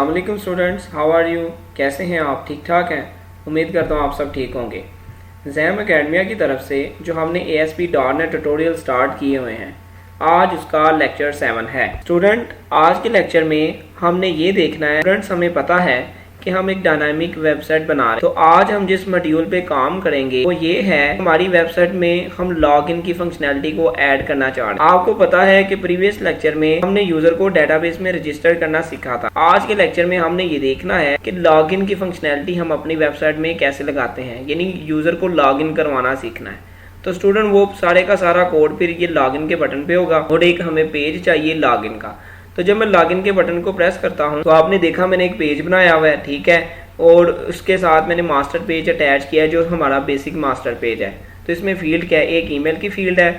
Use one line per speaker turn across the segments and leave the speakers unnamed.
अस्सलाम वालेकुम students, how are you. कैसे हैं आप? ठीक ठाक हैं? उम्मीद करता हूँ आप सब ठीक होंगे। जैम एकेडमिया की तरफ से जो हमने ASP.NET ट्यूटोरियल स्टार्ट किए हुए हैं, आज उसका लेक्चर 7 है। स्टूडेंट, आज के लेक्चर में हमने ये देखना है, स्टूडेंट्स हमें पता है कि हम एक डायनामिक वेबसाइट बना रहे हैं। तो आज हम जिस मॉड्यूल पे काम करेंगे वो ये है, हमारी वेबसाइट में हम लॉगिन की फंक्शनैलिटी को ऐड करना चाह रहे हैं। आपको पता है कि प्रीवियस लेक्चर में हमने यूजर को डेटाबेस में रजिस्टर करना सीखा था। आज के लेक्चर में हमने ये देखना है कि लॉगिन की फंक्शनैलिटी हम अपनी वेबसाइट में कैसे लगाते हैं, यानी यूजर को लॉगिन करवाना सीखना है। तो स्टूडेंट वो सारे का सारा कोड फिर ये लॉगिन के बटन पे होगा और एक हमें पेज चाहिए लॉगिन का। तो जब मैं लॉगिन के बटन को प्रेस करता हूं तो आपने देखा मैंने एक पेज बनाया हुआ है, ठीक है, और उसके साथ मैंने मास्टर पेज अटैच किया है जो हमारा बेसिक मास्टर पेज है। तो इसमें फील्ड क्या है, एक ईमेल की फील्ड है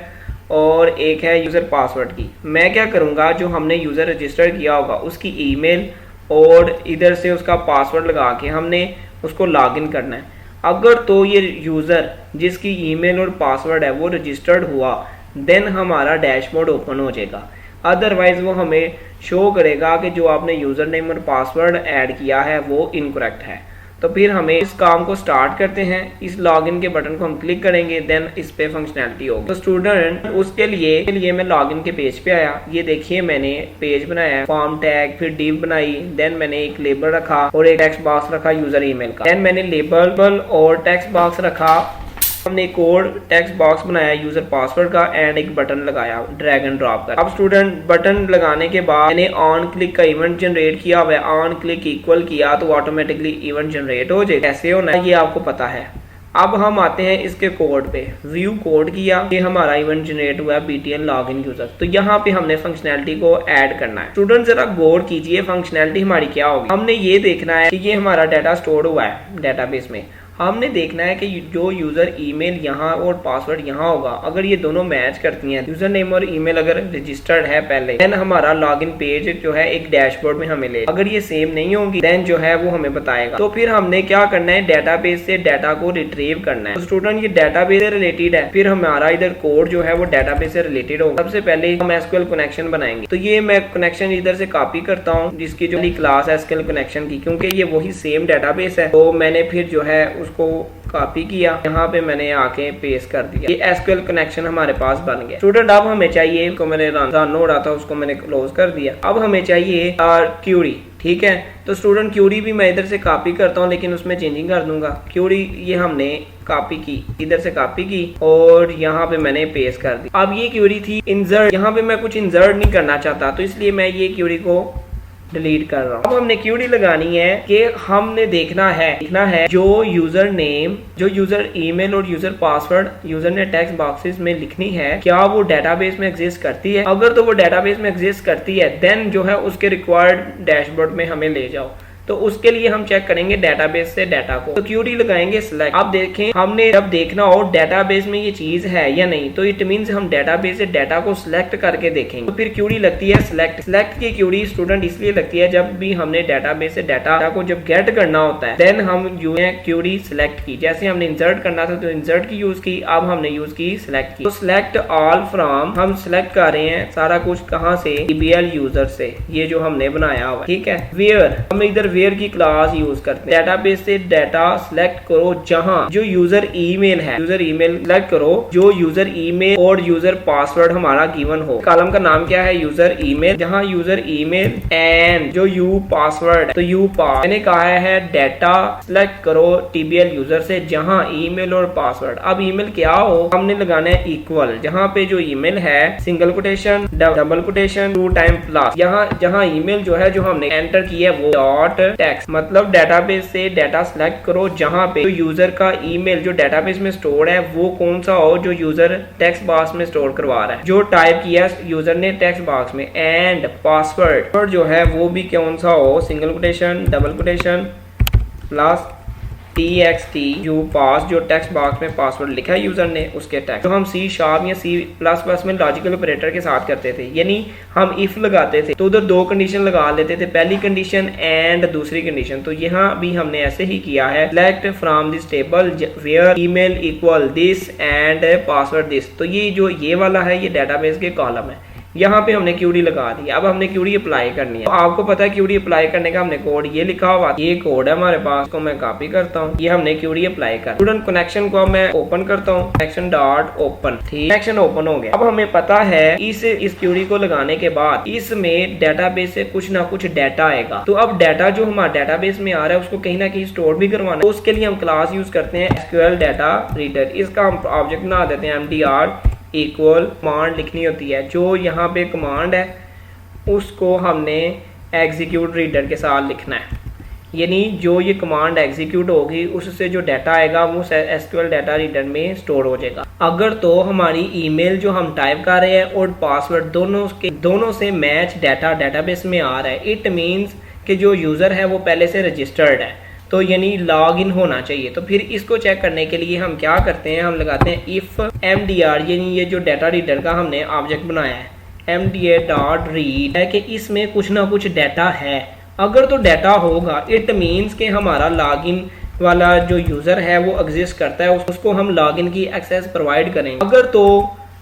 और एक है यूज़र पासवर्ड की। मैं क्या करूँगा, जो हमने यूज़र रजिस्टर किया होगा उसकी ईमेल और इधर से उसका पासवर्ड लगा के हमने उसको लॉगिन करना है। अगर तो ये यूज़र जिसकी ईमेल और पासवर्ड है वो रजिस्टर्ड हुआ, देन हमारा डैशबोर्ड ओपन हो जाएगा। अदरवाइज वो हमें शो करेगा कि जो आपने यूज़र नेम और पासवर्ड ऐड किया है वो इनकरेक्ट है। तो फिर हमें इस काम को स्टार्ट करते हैं। इस लॉगिन के बटन को हम क्लिक करेंगे, देन इस पे फंक्शनैलिटी होगी। तो स्टूडेंट उसके लिए मैं लॉगिन के पेज पे आया। ये देखिए मैंने पेज बनाया है, फॉर्म टैग, फिर डिव बनाई, देन मैंने एक लेबल रखा और एक टेक्स्ट बॉक्स रखा यूजर ईमेल का। देन मैंने लेबल और टेक्स्ट बॉक्स रखा। हमने एक और टेक्स्ट बॉक्स बनाया यूजर पासवर्ड का एंड एक बटन लगाया ड्रैग एंड ड्रॉप कर। अब स्टूडेंट बटन लगाने के बाद मैंने ऑन क्लिक का इवेंट जनरेट किया हुआ है। ऑन क्लिक इक्वल किया तो ऑटोमेटिकली इवेंट जनरेट हो जाए। कैसे होना है ये आपको पता है। अब हम आते हैं इसके कोड पे, व्यू कोड किया, ये हमारा इवेंट जनरेट हुआ है BTN लॉगिन यूजर। तो यहाँ पे हमने फंक्शनैलिटी को ऐड करना है। स्टूडेंट जरा गौर कीजिए, फंक्शनैलिटी हमारी क्या होगी। हमने ये देखना है कि ये हमारा डाटा स्टोर हुआ है डेटाबेस में। हमने देखना है कि जो यूजर ईमेल यहाँ और पासवर्ड यहाँ होगा, अगर ये दोनों मैच करती हैं, यूजर नेम और ईमेल अगर रजिस्टर्ड है पहले, देन हमारा लॉगिन पेज जो है एक डैशबोर्ड में हमें ले। अगर ये सेम नहीं होंगी देन जो है वो हमें बताएगा। तो फिर हमने क्या करना है, डेटाबेस से डाटा को रिट्रीव करना है। तो स्टूडेंट ये डेटाबेस से रिलेटेड है, फिर हमारा इधर कोड जो है वो डेटाबेस से रिलेटेड होगा। सबसे पहले हम SQL कनेक्शन बनाएंगे। तो ये मैं कनेक्शन इधर से कॉपी करता हूँ जिसकी जो क्लास है SQL कनेक्शन की, क्योंकि ये वही सेम डेटाबेस है। तो मैंने फिर जो है उसको कॉपी किया, यहाँ पे मैंने आके पेस्ट कर दिया। ये SQL कनेक्शन हमारे पास बन गया। स्टूडेंट अब हमें चाहिए, को मैंने रन हो रहा था उसको मैंने क्लोज कर दिया। अब हमें चाहिए क्यूरी, ठीक है। तो स्टूडेंट क्यूरी भी मैं इधर से कॉपी करता हूँ लेकिन उसमें चेंजिंग कर दूंगा। क्यूरी ये हमने कॉपी की, इधर से कॉपी की और यहाँ पे मैंने पेस्ट कर दी। अब ये क्यूरी थी इंसर्ट, यहाँ पे मैं कुछ इंसर्ट नहीं करना चाहता तो इसलिए मैं ये क्यूरी को डिलीट कर रहा हूँ। अब हमने क्यूरी लगानी है कि हमने देखना है जो यूजर नेम, जो यूजर ईमेल और यूजर पासवर्ड यूजर ने टेक्स्ट बॉक्सेस में लिखनी है, क्या वो डेटाबेस में एग्जिस्ट करती है। अगर तो वो डेटाबेस में एग्जिस्ट करती है देन जो है उसके रिक्वायर्ड डैशबोर्ड में हमें ले जाओ। तो उसके लिए हम चेक करेंगे डेटाबेस से डाटा को। तो क्यूरी लगाएंगे सिलेक्ट। अब देखें, हमने जब देखना हो डेटाबेस में ये चीज है या नहीं, तो इट मींस हम डेटाबेस से डाटा को सिलेक्ट करके देखेंगे। तो फिर क्यूरी लगती है सिलेक्ट की क्यूरी स्टूडेंट इसलिए लगती है जब भी हमने डेटाबेस से डाटा को जब गेट करना होता है देन हम क्यूरी सिलेक्ट की। जैसे हमने इंसर्ट करना था तो इंसर्ट की यूज की, अब हमने यूज की सिलेक्ट की। तो सिलेक्ट ऑल फ्रॉम, हम सिलेक्ट कर रहे हैं सारा कुछ कहाँ से, DBL यूजर से, ये जो हमने बनाया हुआ, ठीक है। वेयर, हम इधर वेयर की क्लास यूज करते हैं। डेटाबेस से डाटा सिलेक्ट करो जहां जो यूजर ईमेल है, यूजर ईमेल सिलेक्ट करो जो यूजर ईमेल और यूजर पासवर्ड हमारा गिवन हो। कॉलम का नाम क्या है, यूजर ईमेल, जहां यूजर ईमेल एंड जो यू पासवर्ड, तो यू पास मैंने कहा है डाटा सिलेक्ट करो TBL यूजर से जहां ईमेल और पासवर्ड। अब ईमेल क्या हो, हमने लगाना है इक्वल, जहां पे जो ईमेल है single quotation double quotation 2 time plus, यहाँ जहां ईमेल जो है जो हमने एंटर किया है वो डॉट टेक्स्ट, मतलब डेटाबेस से डाटा सिलेक्ट करो जहां पे जो यूजर का ईमेल जो डेटाबेस में स्टोर है वो कौन सा हो जो यूजर टेक्स्ट बॉक्स में स्टोर करवा रहा है, जो टाइप किया यूजर ने टेक्स्ट बॉक्स में, एंड पासवर्ड जो है वो भी कौन सा हो, single quotation double quotation plus TXT you pass, जो टेक्स्ट बॉक्स में पासवर्ड लिखा है यूजर ने उसके टेक्स्ट। तो हम C# या C++ में लॉजिकल ऑपरेटर के साथ करते थे, यानी हम इफ लगाते थे तो उधर 2 कंडीशन लगा लेते थे, पहली कंडीशन एंड दूसरी कंडीशन। तो यहाँ भी हमने ऐसे ही किया है, select from this table where email equal this and password this. तो ये जो ये वाला है ये डेटाबेस के कॉलम है, यहाँ पे हमने क्यूरी लगा दी। अब हमने क्यूरी अप्लाई करनी है। तो आपको पता है क्यूरी अप्लाई करने का हमने कोड ये लिखा हुआ, ये कोड है हमारे पास, को मैं कॉपी करता हूँ, ये हमने क्यूरी अप्लाई कर। स्टूडेंट कनेक्शन को मैं ओपन करता हूँ, कनेक्शन डॉट ओपन, ठीक, कनेक्शन ओपन हो गया। अब हमें पता है इस क्यूरी को लगाने के बाद इसमें डेटाबेस से कुछ ना कुछ डाटा आएगा। तो अब डाटा जो हमारे डेटाबेस में आ रहा है उसको कहीं ना कहीं स्टोर भी करवाना है। तो उसके लिए हम क्लास यूज करते हैं एसक्यूएल डाटा रीडर। इसका हम ऑब्जेक्ट बना देते हैं mdr इक्वल, कमांड लिखनी होती है, जो यहाँ पे कमांड है उसको हमने एग्जीक्यूट रीडर के साथ लिखना है, यानी जो ये कमांड एग्जीक्यूट होगी उससे जो डाटा आएगा वो एसक्यूएल डाटा रीडर में स्टोर हो जाएगा। अगर तो हमारी ईमेल जो हम टाइप कर रहे हैं और पासवर्ड दोनों से मैच डाटा डेटाबेस में आ रहा है, इट मीन्स कि जो यूजर है वो पहले से रजिस्टर्ड है, तो यानी लॉग इन होना चाहिए। तो फिर इसको चेक करने के लिए हम क्या करते हैं, हम लगाते हैं इफ mdr, यानी ये जो डाटा रीडर का हमने ऑब्जेक्ट बनाया है mdr डॉट रीड है कि इसमें कुछ ना कुछ डाटा है। अगर तो डाटा होगा इट मीन्स कि हमारा लॉगिन वाला जो यूजर है वो एग्जिस्ट करता है, उसको हम लॉगिन की एक्सेस प्रोवाइड करेंगे। अगर तो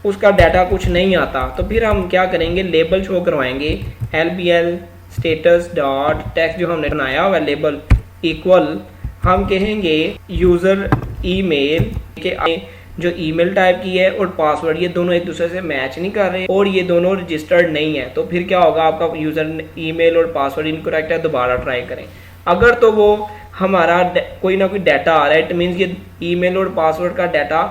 उसका डाटा कुछ नहीं आता तो फिर हम क्या करेंगे, लेबल शो करवाएंगे lbl स्टेटस डॉट टेक्स्ट, जो हमने बनाया हुआ लेबल इक्वल, हम कहेंगे यूजर ईमेल के जो ईमेल टाइप की है और पासवर्ड ये दोनों एक दूसरे से मैच नहीं कर रहे और ये दोनों रजिस्टर्ड नहीं है। तो फिर क्या होगा, आपका यूजर ईमेल और पासवर्ड इनकरेक्ट है, दोबारा ट्राई करें। अगर तो वो हमारा कोई ना कोई डाटा आ रहा है, इट मीन्स ये ईमेल और पासवर्ड का डाटा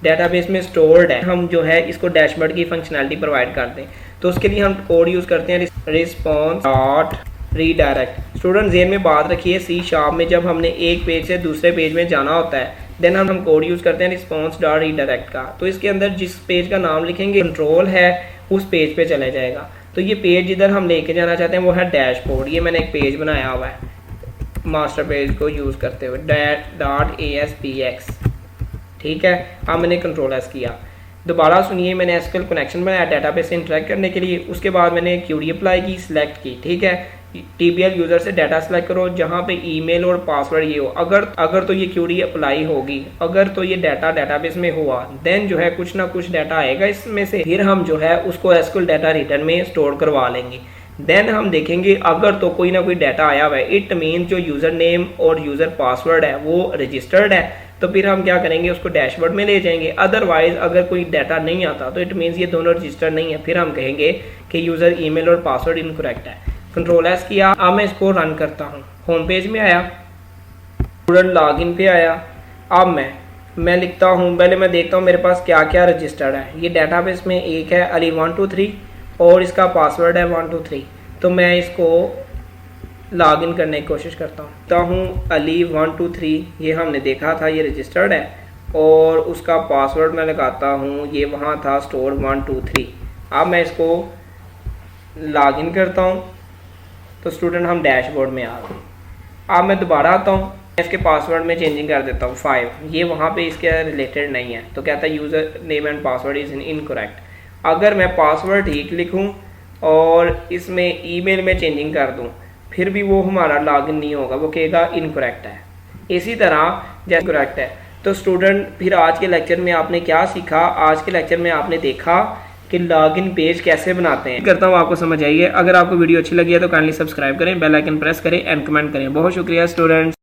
डेटाबेस में स्टोर्ड है, हम जो है इसको डैशबोर्ड की फंक्शनैलिटी प्रोवाइड करते हैं। तो उसके लिए हम कोड यूज करते हैं रिस्पॉन्स डॉट रीडायरेक्ट। स्टूडेंट जेन में बात रखिए, C# में जब हमने एक पेज से दूसरे पेज में जाना होता है देन हम कोड यूज करते हैं रिस्पॉन्स डॉट रीडायरेक्ट का। तो इसके अंदर जिस पेज का नाम लिखेंगे कंट्रोल है उस पेज पे चले जाएगा। तो ये पेज जिधर हम लेके जाना चाहते हैं वो है डैशबोर्ड। ये मैंने एक पेज बनाया हुआ है मास्टर पेज को यूज करते हुए .aspx, ठीक है। अब मैंने कंट्रोल एस किया। दोबारा सुनिए, मैंने एसक्यूएल कनेक्शन बनाया डाटाबेस से इंटरेक्ट करने के लिए, उसके बाद मैंने क्यूरी अप्लाई की, सिलेक्ट की, ठीक है। TBL यूजर से डाटा सेलेक्ट करो जहां पे ईमेल और पासवर्ड ये हो। अगर तो ये क्यूरी अप्लाई होगी, अगर तो ये डाटा डेटाबेस में हुआ देन जो है कुछ ना कुछ डाटा आएगा इसमें से, फिर हम जो है उसको एसक्यूएल डाटा रिटर्न में स्टोर करवा लेंगे। देन हम देखेंगे अगर तो कोई ना कोई डाटा आया हुआ है, इट मीन जो यूजर नेम और यूजर पासवर्ड है वो रजिस्टर्ड है, तो फिर हम क्या करेंगे, उसको डैशबोर्ड में ले जाएंगे। अदरवाइज अगर कोई डाटा नहीं आता तो इट मीन्स ये दोनों रजिस्टर्ड नहीं है, फिर हम कहेंगे कि यूजर ईमेल और पासवर्ड इनकरेक्ट है। कंट्रोल एस किया। अब मैं इसको रन करता हूँ। होम पेज में आया, स्टूडेंट लॉगिन पे आया। अब मैं लिखता हूँ, पहले मैं देखता हूँ मेरे पास क्या क्या रजिस्टर्ड है। ये डेटाबेस में एक है अली 123 और इसका पासवर्ड है 123। तो मैं इसको लॉगिन करने की कोशिश करता हूँ अली 123, ये हमने देखा था ये रजिस्टर्ड है, और उसका पासवर्ड मैं लगाता हूँ, ये वहाँ था स्टोर 123। अब मैं इसको लॉगिन करता हूँ तो स्टूडेंट हम डैशबोर्ड में आ गए। अब मैं दोबारा आता हूँ, इसके पासवर्ड में चेंजिंग कर देता हूँ 5, ये वहाँ पे इसके रिलेटेड नहीं है, तो कहता है user name and password is incorrect. अगर मैं पासवर्ड ठीक लिखूँ और इसमें ईमेल में चेंजिंग कर दूँ फिर भी वो हमारा लॉगिन नहीं होगा, वो कहेगा इनकरेक्ट है। इसी तरह जैसे करेक्ट है। तो स्टूडेंट फिर आज के लेक्चर में आपने क्या सीखा, आज के लेक्चर में आपने देखा कि लॉगिन पेज कैसे बनाते हैं। करता हूँ आपको समझ आइए। अगर आपको वीडियो अच्छी लगी है तो काइंडली सब्सक्राइब करें, बेल आइकन प्रेस करें एंड कमेंट करें। बहुत शुक्रिया स्टूडेंट्स।